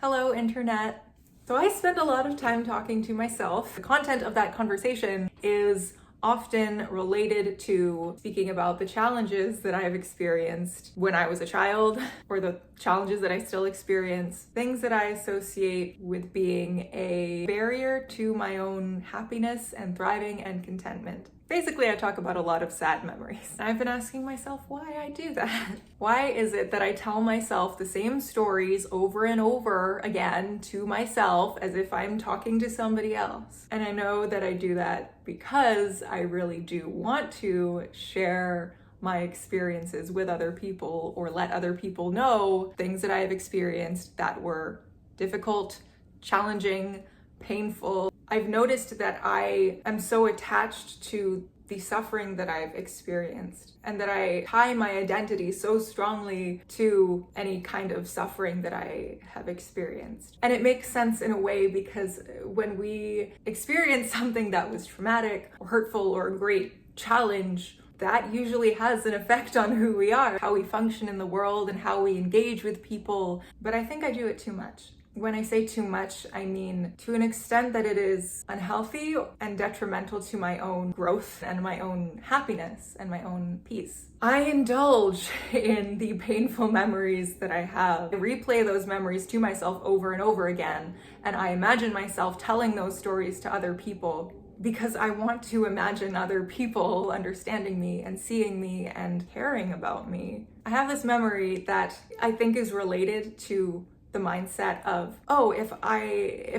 Hello, internet. So I spend a lot of time talking to myself. The content of that conversation is often related to speaking about the challenges that I have experienced when I was a child, or the challenges that I still experience, things that I associate with being a barrier to my own happiness and thriving and contentment. Basically, I talk about a lot of sad memories. I've been asking myself why I do that. Why is it that I tell myself the same stories over and over again to myself as if I'm talking to somebody else? And I know that I do that because I really do want to share my experiences with other people, or let other people know things that I have experienced that were difficult, challenging, painful. I've noticed that I am so attached to the suffering that I've experienced, and that I tie my identity so strongly to any kind of suffering that I have experienced. And it makes sense in a way, because when we experience something that was traumatic or hurtful or a great challenge, that usually has an effect on who we are, how we function in the world, and how we engage with people. But I think I do it too much. When I say too much, I mean to an extent that it is unhealthy and detrimental to my own growth and my own happiness and my own peace. I indulge in the painful memories that I have. I replay those memories to myself over and over again, and I imagine myself telling those stories to other people, because I want to imagine other people understanding me and seeing me and caring about me. I have this memory that I think is related to the mindset of, oh, if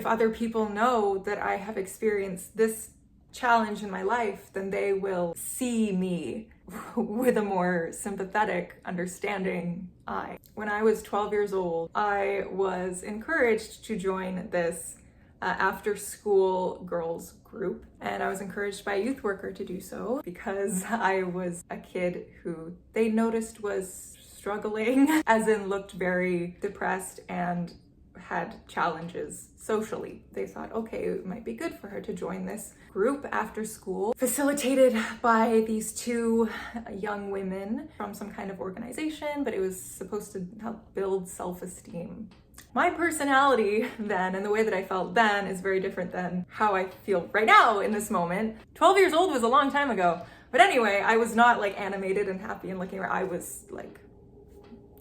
other people know that I have experienced this challenge in my life, then they will see me with a more sympathetic, understanding eye. When I was 12 years old, I was encouraged to join this after school girls group, and I was encouraged by a youth worker to do so because I was a kid who they noticed was struggling, as in looked very depressed and had challenges socially. They thought, okay, it might be good for her to join this group after school, facilitated by these two young women from some kind of organization, but it was supposed to help build self-esteem. My personality then, and the way that I felt then, is very different than how I feel right now in this moment. 12 years old was a long time ago. But anyway, I was not like animated and happy and looking around. I was like,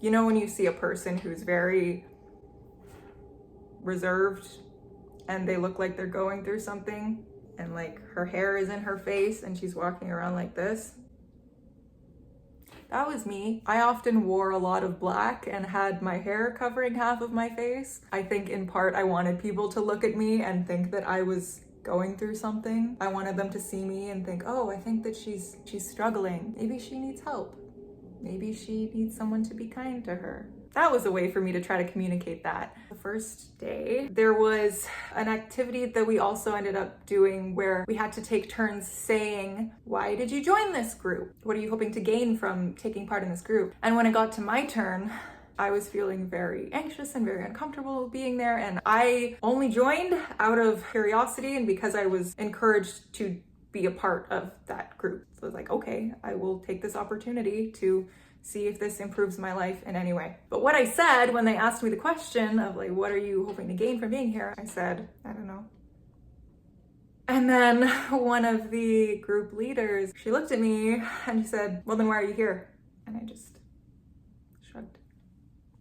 you know, when you see a person who's very reserved and they look like they're going through something, and like her hair is in her face and she's walking around like this? That was me. I often wore a lot of black and had my hair covering half of my face. I think in part I wanted people to look at me and think that I was going through something. I wanted them to see me and think, oh, I think that she's struggling. Maybe she needs help. Maybe she needs someone to be kind to her. That was a way for me to try to communicate that. The first day, there was an activity that we also ended up doing where we had to take turns saying, why did you join this group? What are you hoping to gain from taking part in this group? And when it got to my turn, I was feeling very anxious and very uncomfortable being there. And I only joined out of curiosity and because I was encouraged to be a part of that group. So I was like, okay, I will take this opportunity to see if this improves my life in any way. But what I said when they asked me the question of like, what are you hoping to gain from being here? I said, I don't know. And then one of the group leaders, she looked at me and she said, well, then why are you here? And I just shrugged.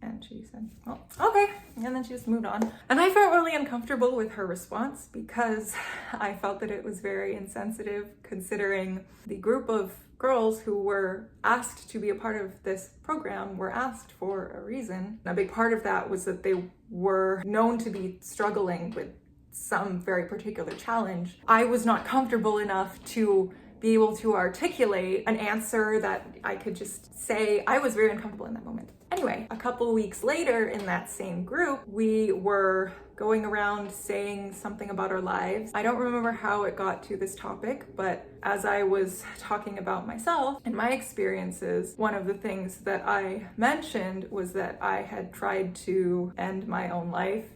And she said, well, okay. And then she just moved on. And I felt really uncomfortable with her response because I felt that it was very insensitive, considering the group of girls who were asked to be a part of this program were asked for a reason. A big part of that was that they were known to be struggling with some very particular challenge. I was not comfortable enough to be able to articulate an answer that I could just say. I was very uncomfortable in that moment. Anyway, a couple of weeks later in that same group, we were going around saying something about our lives. I don't remember how it got to this topic, but as I was talking about myself and my experiences, one of the things that I mentioned was that I had tried to end my own life,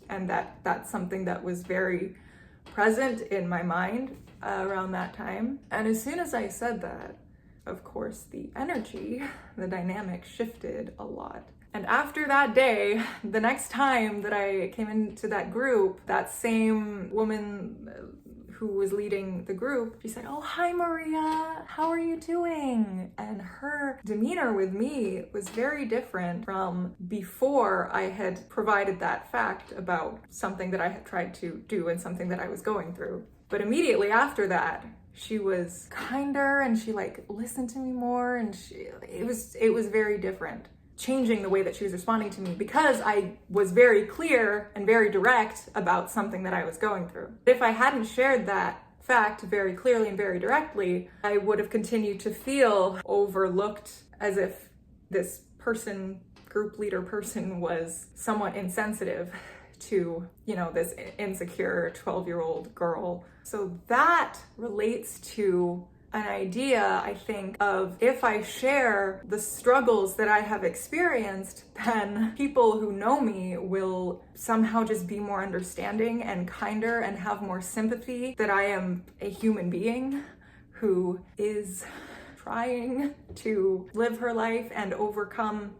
and that's something that was very present in my mind around that time. And as soon as I said that, of course, the energy, the dynamic shifted a lot. And after that day, the next time that I came into that group, that same woman who was leading the group, she said, "Oh, hi Maria, how are you doing?" And her demeanor with me was very different from before I had provided that fact about something that I had tried to do and something that I was going through. But immediately after that, she was kinder and she listened to me more, and it was very different, changing the way that she was responding to me because I was very clear and very direct about something that I was going through. If I hadn't shared that fact very clearly and very directly, I would have continued to feel overlooked, as if this person, group leader person, was somewhat insensitive to, this insecure 12-year-old girl. So that relates to an idea, I think, of if I share the struggles that I have experienced, then people who know me will somehow just be more understanding and kinder and have more sympathy that I am a human being who is trying to live her life and overcome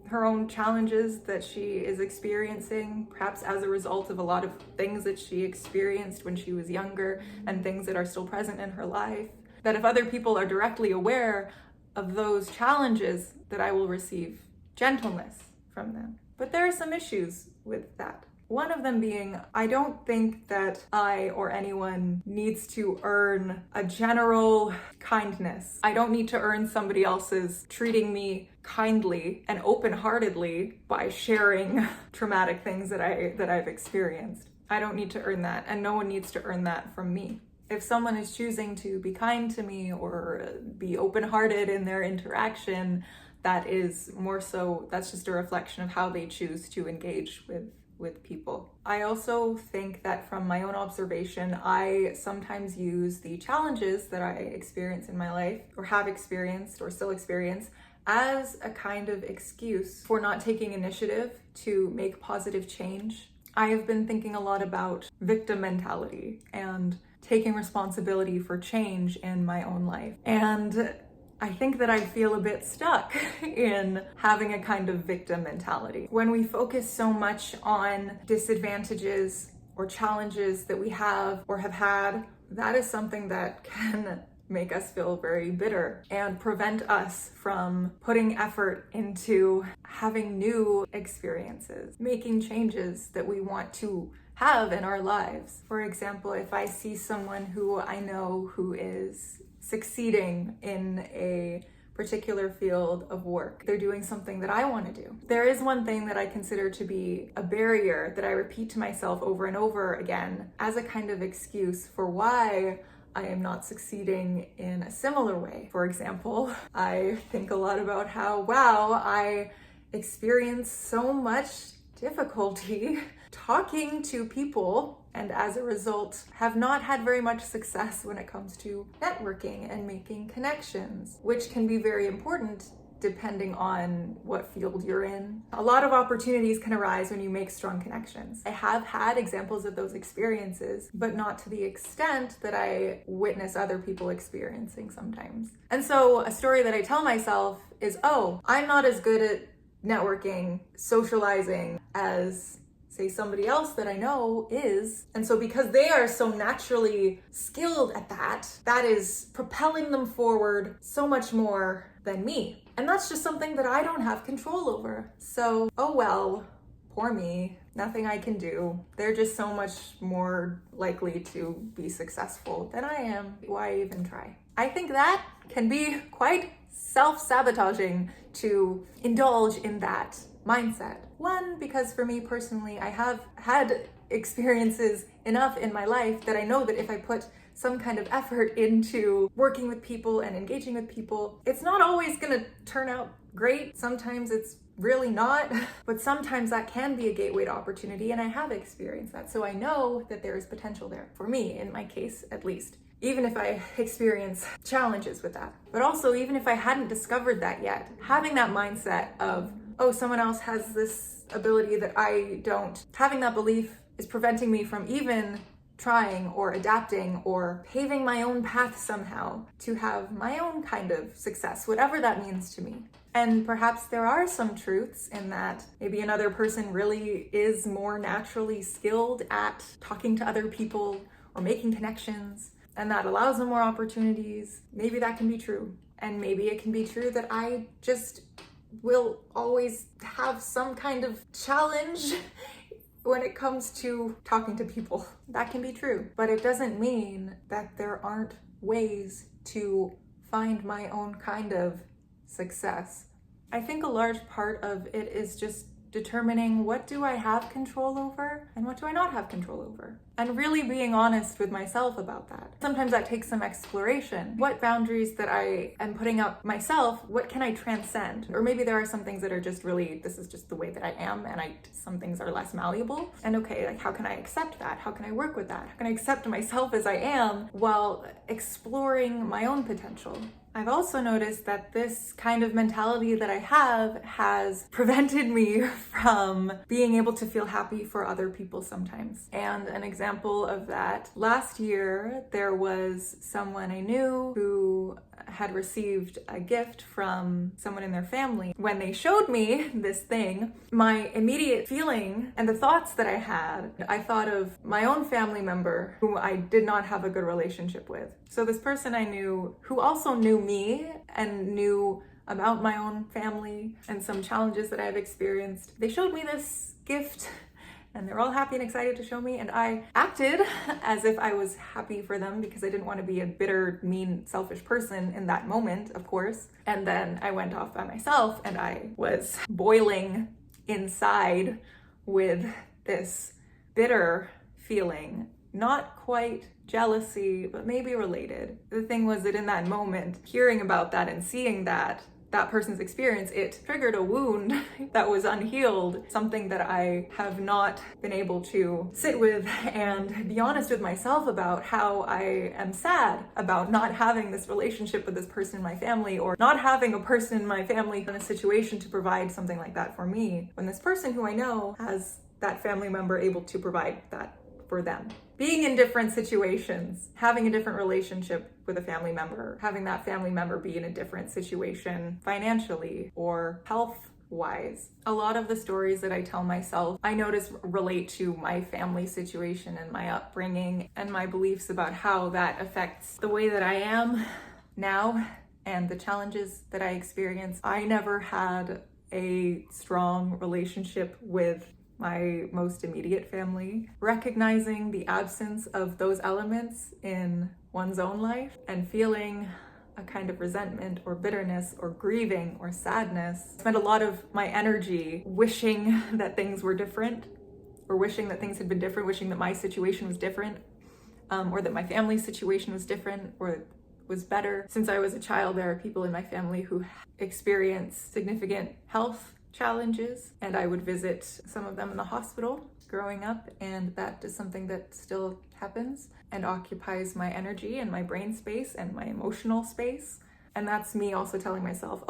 her own challenges that she is experiencing, perhaps as a result of a lot of things that she experienced when she was younger and things that are still present in her life. That if other people are directly aware of those challenges, that I will receive gentleness from them. But there are some issues with that. One of them being, I don't think that I or anyone needs to earn a general kindness. I don't need to earn somebody else's treating me kindly and open-heartedly by sharing traumatic things that I've experienced. I don't need to earn that, and no one needs to earn that from me. If someone is choosing to be kind to me or be open-hearted in their interaction, that is more so, that's just a reflection of how they choose to engage with people. I also think that from my own observation, I sometimes use the challenges that I experience in my life, or have experienced or still experience, as a kind of excuse for not taking initiative to make positive change. I have been thinking a lot about victim mentality and taking responsibility for change in my own life. And I think that I feel a bit stuck in having a kind of victim mentality. When we focus so much on disadvantages or challenges that we have or have had, that is something that can make us feel very bitter and prevent us from putting effort into having new experiences, making changes that we want to have in our lives. For example, if I see someone who I know who is succeeding in a particular field of work, they're doing something that I want to do. There is one thing that I consider to be a barrier that I repeat to myself over and over again as a kind of excuse for why I am not succeeding in a similar way. For example, I think a lot about how, I experience so much difficulty talking to people, and as a result have not had very much success when it comes to networking and making connections, which can be very important depending on what field you're in. A lot of opportunities can arise when you make strong connections. I have had examples of those experiences, but not to the extent that I witness other people experiencing sometimes. And so a story that I tell myself is, I'm not as good at networking, socializing as, say, somebody else that I know is. And so because they are so naturally skilled at that, that is propelling them forward so much more than me. And that's just something that I don't have control over. So, poor me, nothing I can do. They're just so much more likely to be successful than I am. Why even try? I think that can be quite self-sabotaging to indulge in that mindset. One, because for me personally, I have had experiences enough in my life that I know that if I put some kind of effort into working with people and engaging with people, it's not always gonna turn out great. Sometimes it's really not, but sometimes that can be a gateway to opportunity, and I have experienced that. So I know that there is potential there, for me, in my case at least, even if I experience challenges with that. But also, even if I hadn't discovered that yet, having that mindset of, someone else has this ability that I don't, having that belief is preventing me from even trying or adapting or paving my own path somehow to have my own kind of success, whatever that means to me. And perhaps there are some truths in that. Maybe another person really is more naturally skilled at talking to other people or making connections, and that allows them more opportunities. Maybe that can be true. And maybe it can be true that I just will always have some kind of challenge when it comes to talking to people. That can be true. But it doesn't mean that there aren't ways to find my own kind of success. I think a large part of it is just determining what do I have control over and what do I not have control over, and really being honest with myself about that. Sometimes that takes some exploration. What boundaries that I am putting up myself, what can I transcend? Or maybe there are some things that are just really, this is just the way that I am, and some things are less malleable. And okay, like how can I accept that? How can I work with that? How can I accept myself as I am while exploring my own potential? I've also noticed that this kind of mentality that I have has prevented me from being able to feel happy for other people sometimes. And an example of that, last year there was someone I knew who had received a gift from someone in their family. When they showed me this thing, my immediate feeling and the thoughts that I thought of my own family member whom I did not have a good relationship with. So this person I knew who also knew me and knew about my own family and some challenges that I've experienced, they showed me this gift. And they're all happy and excited to show me, and I acted as if I was happy for them because I didn't want to be a bitter, mean, selfish person in that moment, of course. And then I went off by myself and I was boiling inside with this bitter feeling, not quite jealousy, but maybe related. The thing was that in that moment, hearing about that and seeing that person's experience, it triggered a wound that was unhealed, something that I have not been able to sit with and be honest with myself about, how I am sad about not having this relationship with this person in my family, or not having a person in my family in a situation to provide something like that for me, when this person who I know has that family member able to provide that for them. Being in different situations, having a different relationship with a family member, having that family member be in a different situation financially or health-wise. A lot of the stories that I tell myself, I notice relate to my family situation and my upbringing and my beliefs about how that affects the way that I am now and the challenges that I experience. I never had a strong relationship with my most immediate family. Recognizing the absence of those elements in one's own life and feeling a kind of resentment or bitterness or grieving or sadness. I spent a lot of my energy wishing that things were different, or wishing that things had been different, wishing that my situation was different, or that my family's situation was different or was better. Since I was a child, there are people in my family who experience significant health challenges, and I would visit some of them in the hospital growing up, and that is something that still happens and occupies my energy and my brain space and my emotional space. And that's me also telling myself,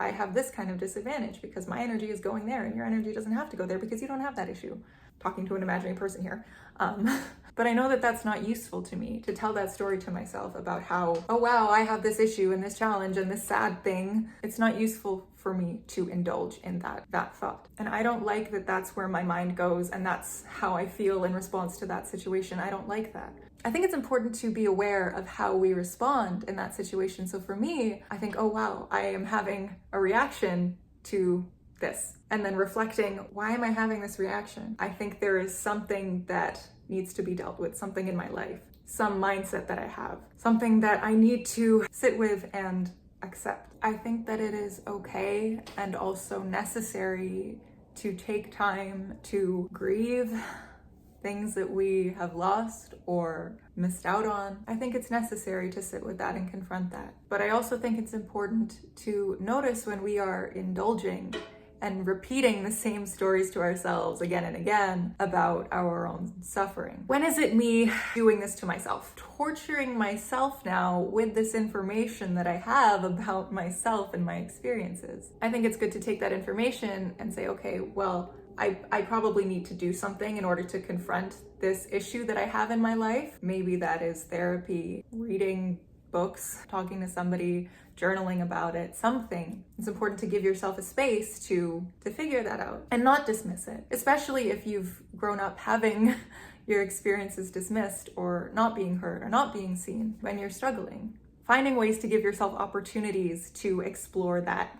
I have this kind of disadvantage because my energy is going there and your energy doesn't have to go there because you don't have that issue. Talking to an imaginary person here. But I know that that's not useful to me to tell that story to myself about how, oh wow, I have this issue and this challenge and this sad thing. It's not useful for me to indulge in that thought. And I don't like that that's where my mind goes and that's how I feel in response to that situation. I don't like that. I think it's important to be aware of how we respond in that situation. So for me, I think, oh wow, I am having a reaction to this. And then reflecting, why am I having this reaction? I think there is something that needs to be dealt with, something in my life, some mindset that I have, something that I need to sit with and accept. I think that it is okay and also necessary to take time to grieve things that we have lost or missed out on. I think it's necessary to sit with that and confront that. But I also think it's important to notice when we are indulging and repeating the same stories to ourselves again and again about our own suffering. When is it me doing this to myself? Torturing myself now with this information that I have about myself and my experiences. I think it's good to take that information and say, okay, well, I probably need to do something in order to confront this issue that I have in my life. Maybe that is therapy, reading books, talking to somebody, journaling about it, something. It's important to give yourself a space to figure that out and not dismiss it, especially if you've grown up having your experiences dismissed or not being heard or not being seen when you're struggling. Finding ways to give yourself opportunities to explore that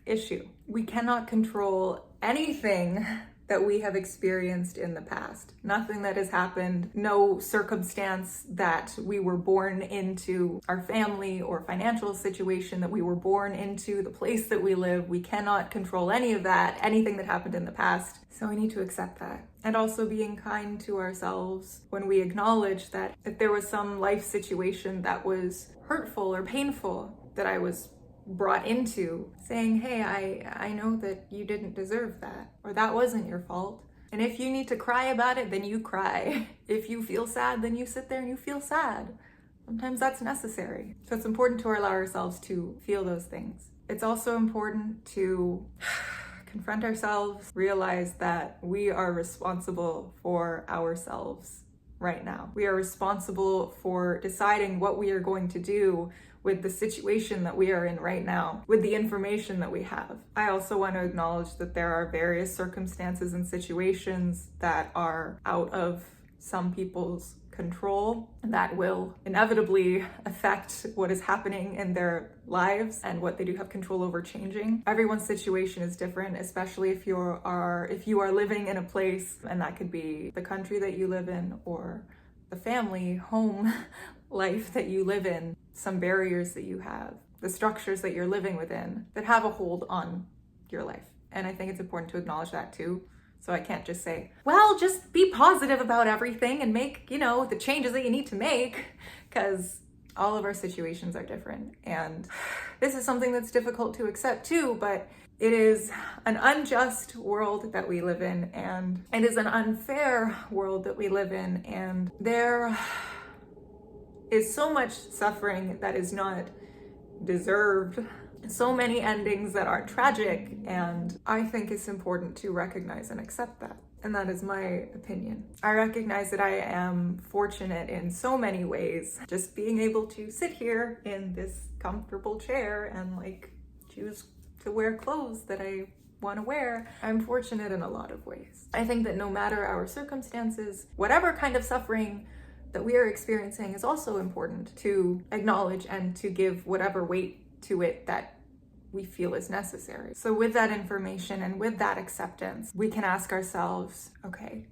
issue. We cannot control anything that we have experienced in the past. Nothing that has happened, no circumstance that we were born into, our family or financial situation that we were born into, the place that we live. We cannot control any of that, anything that happened in the past. So we need to accept that. And also being kind to ourselves when we acknowledge that if there was some life situation that was hurtful or painful that I was brought into, saying, hey, I know that you didn't deserve that, or that wasn't your fault. And if you need to cry about it, then you cry. If you feel sad, then you sit there and you feel sad. Sometimes that's necessary. So it's important to allow ourselves to feel those things. It's also important to confront ourselves, realize that we are responsible for ourselves right now. We are responsible for deciding what we are going to do with the situation that we are in right now, with the information that we have. I also want to acknowledge that there are various circumstances and situations that are out of some people's control that will inevitably affect what is happening in their lives and what they do have control over changing. Everyone's situation is different, especially if you are living in a place, and that could be the country that you live in or the family, home life that you live in, some barriers that you have, the structures that you're living within that have a hold on your life. And I think it's important to acknowledge that too. So I can't just say, well, just be positive about everything and make, the changes that you need to make, because all of our situations are different. And this is something that's difficult to accept too, but it is an unjust world that we live in, and it is an unfair world that we live in, and there is so much suffering that is not deserved, so many endings that are tragic, and I think it's important to recognize and accept that. And that is my opinion. I recognize that I am fortunate in so many ways, just being able to sit here in this comfortable chair and choose to wear clothes that I want to wear. I'm fortunate in a lot of ways. I think that no matter our circumstances, whatever kind of suffering that we are experiencing is also important to acknowledge and to give whatever weight to it that we feel is necessary. So with that information and with that acceptance, we can ask ourselves, okay,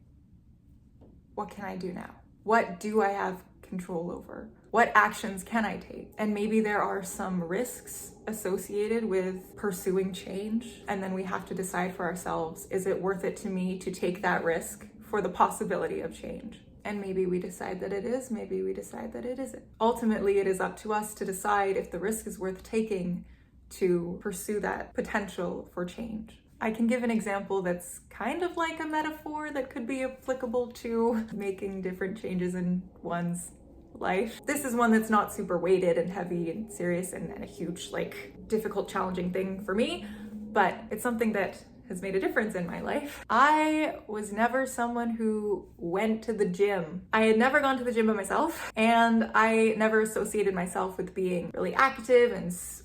what can I do now? What do I have control over? What actions can I take? And maybe there are some risks associated with pursuing change. And then we have to decide for ourselves, is it worth it to me to take that risk for the possibility of change? And maybe we decide that it is, maybe we decide that it isn't. Ultimately, it is up to us to decide if the risk is worth taking to pursue that potential for change. I can give an example that's kind of like a metaphor that could be applicable to making different changes in one's life. This is one that's not super weighted and heavy and serious and a huge, difficult, challenging thing for me, but it's something that has made a difference in my life. I was never someone who went to the gym. I had never gone to the gym by myself, and I never associated myself with being really active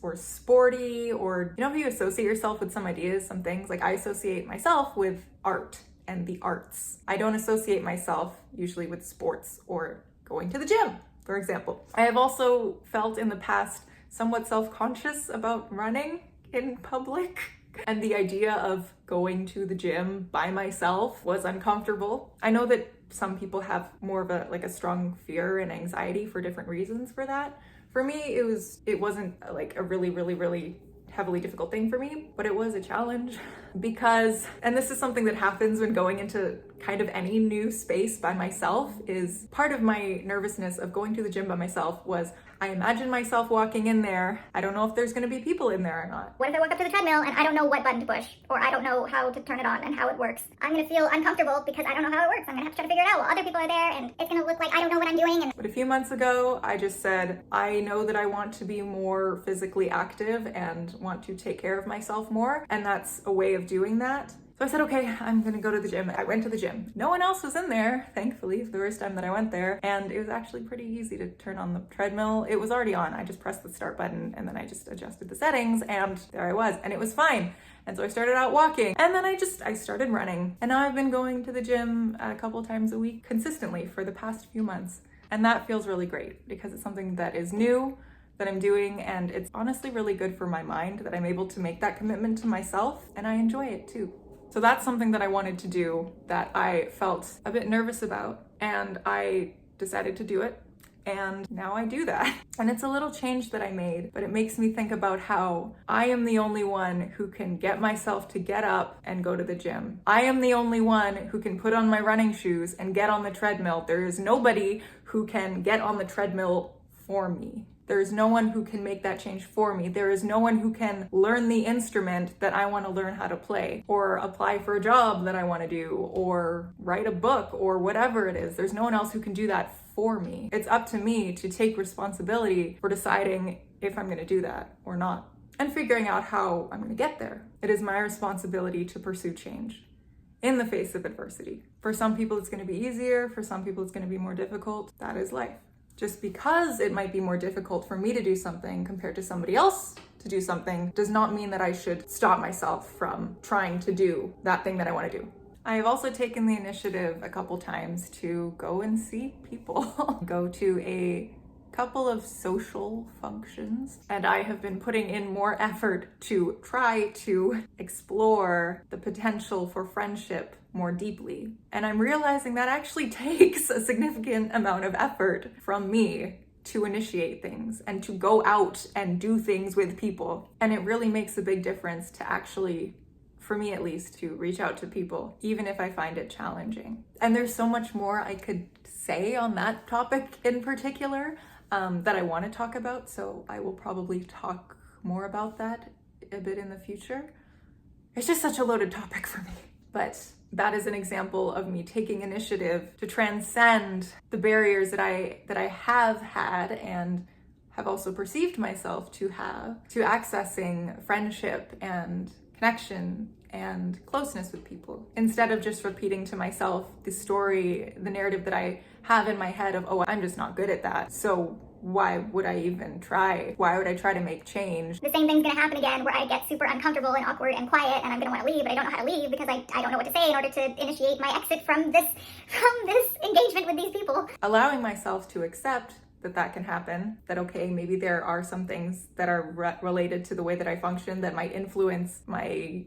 or sporty, or if you associate yourself with some ideas, some things, I associate myself with art and the arts. I don't associate myself usually with sports or going to the gym, for example. I have also felt in the past somewhat self-conscious about running in public. And the idea of going to the gym by myself was uncomfortable. I know that some people have more of a strong fear and anxiety for different reasons for that. For me, it wasn't a really, really, really heavily difficult thing for me, but it was a challenge because, and this is something that happens when going into kind of any new space by myself, is part of my nervousness of going to the gym by myself was I imagine myself walking in there. I don't know if there's going to be people in there or not. What if I walk up to the treadmill and I don't know what button to push, or I don't know how to turn it on and how it works? I'm going to feel uncomfortable because I don't know how it works. I'm going to have to try to figure it out while other people are there, and it's going to look like I don't know what I'm doing. But a few months ago, I just said, I know that I want to be more physically active and want to take care of myself more, and that's a way of doing that. So I said, okay, I'm gonna go to the gym. I went to the gym. No one else was in there, thankfully, for the first time that I went there. And it was actually pretty easy to turn on the treadmill. It was already on. I just pressed the start button and then I just adjusted the settings and there I was, and it was fine. And so I started out walking and then I started running. And now I've been going to the gym a couple times a week consistently for the past few months. And that feels really great because it's something that is new, that I'm doing, and it's honestly really good for my mind that I'm able to make that commitment to myself, and I enjoy it too. So that's something that I wanted to do that I felt a bit nervous about, and I decided to do it, and now I do that. And it's a little change that I made, but it makes me think about how I am the only one who can get myself to get up and go to the gym. I am the only one who can put on my running shoes and get on the treadmill. There is nobody who can get on the treadmill for me. There is no one who can make that change for me. There is no one who can learn the instrument that I want to learn how to play, or apply for a job that I want to do, or write a book, or whatever it is. There's no one else who can do that for me. It's up to me to take responsibility for deciding if I'm going to do that or not, and figuring out how I'm going to get there. It is my responsibility to pursue change in the face of adversity. For some people, it's going to be easier. For some people, it's going to be more difficult. That is life. Just because it might be more difficult for me to do something compared to somebody else to do something does not mean that I should stop myself from trying to do that thing that I want to do. I have also taken the initiative a couple times to go and see people, go to a couple of social functions, and I have been putting in more effort to try to explore the potential for friendship more deeply. And I'm realizing that actually takes a significant amount of effort from me to initiate things and to go out and do things with people. And it really makes a big difference to actually, for me at least, to reach out to people, even if I find it challenging. And there's so much more I could say on that topic in particular that I want to talk about. So I will probably talk more about that a bit in the future. It's just such a loaded topic for me. But that is an example of me taking initiative to transcend the barriers that I have had and have also perceived myself to have to accessing friendship and connection and closeness with people, instead of just repeating to myself the story, the narrative that I have in my head of, oh, I'm just not good at that, so why would I even try? Why would I try to make change? The same thing's gonna happen again where I get super uncomfortable and awkward and quiet and I'm gonna want to leave, but I don't know how to leave because I don't know what to say in order to initiate my exit from this engagement with these people. Allowing myself to accept that can happen, that okay, maybe there are some things that are related to the way that I function that might influence my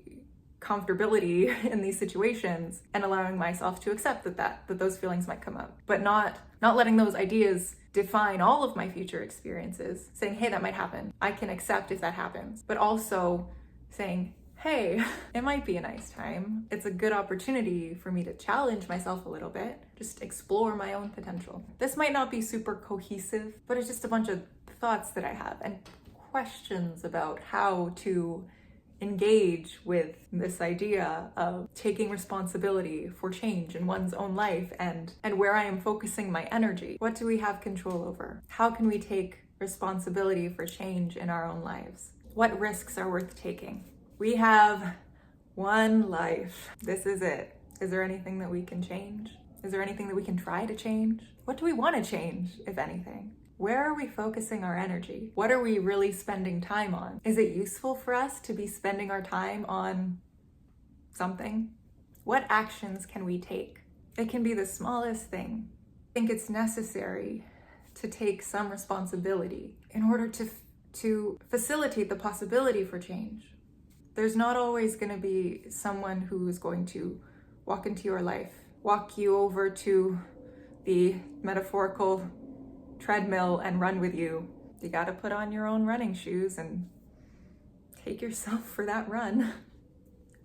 comfortability in these situations, and allowing myself to accept that those feelings might come up, but not letting those ideas define all of my future experiences, saying, hey, that might happen. I can accept if that happens, but also saying, hey, it might be a nice time. It's a good opportunity for me to challenge myself a little bit, just explore my own potential. This might not be super cohesive, but it's just a bunch of thoughts that I have and questions about how to engage with this idea of taking responsibility for change in one's own life and where I am focusing my energy. What do we have control over? How can we take responsibility for change in our own lives? What risks are worth taking? We have one life. This is it. Is there anything that we can change? Is there anything that we can try to change? What do we want to change, if anything? Where are we focusing our energy? What are we really spending time on? Is it useful for us to be spending our time on something? What actions can we take? It can be the smallest thing. I think it's necessary to take some responsibility in order to facilitate the possibility for change. There's not always going to be someone who is going to walk into your life, walk you over to the metaphorical treadmill and run with you. You got to put on your own running shoes and take yourself for that run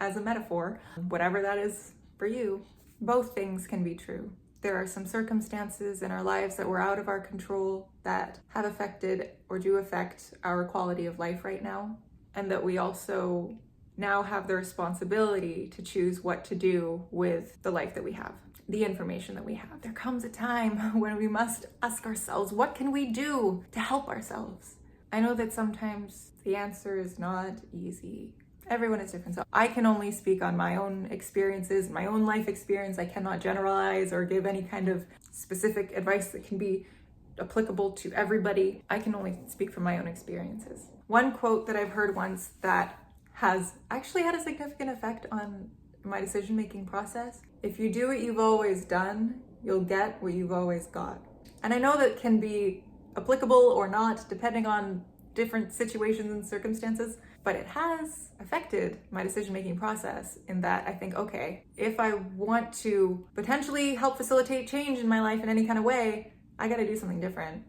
as a metaphor, whatever that is for you. Both things can be true. There are some circumstances in our lives that were out of our control that have affected or do affect our quality of life right now, and that we also now have the responsibility to choose what to do with the life that we have, the information that we have. There comes a time when we must ask ourselves, what can we do to help ourselves? I know that sometimes the answer is not easy. Everyone is different. So I can only speak on my own experiences, my own life experience. I cannot generalize or give any kind of specific advice that can be applicable to everybody. I can only speak from my own experiences. One quote that I've heard once that has actually had a significant effect on my decision-making process: if you do what you've always done, you'll get what you've always got. And I know that can be applicable or not, depending on different situations and circumstances, but it has affected my decision-making process in that I think, okay, if I want to potentially help facilitate change in my life in any kind of way, I gotta do something different.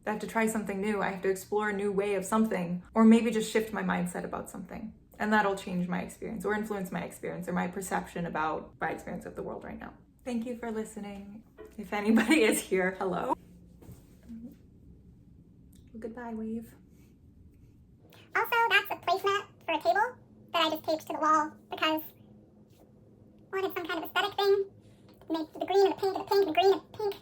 I have to try something new. I have to explore a new way of something, or maybe just shift my mindset about something. And that'll change my experience or influence my experience or my perception about my experience of the world right now. Thank you for listening. If anybody is here, hello. Goodbye, wave. Also, that's a placemat for a table that I just taped to the wall because I wanted some kind of aesthetic thing. Make the green and the pink and the pink and the green and pink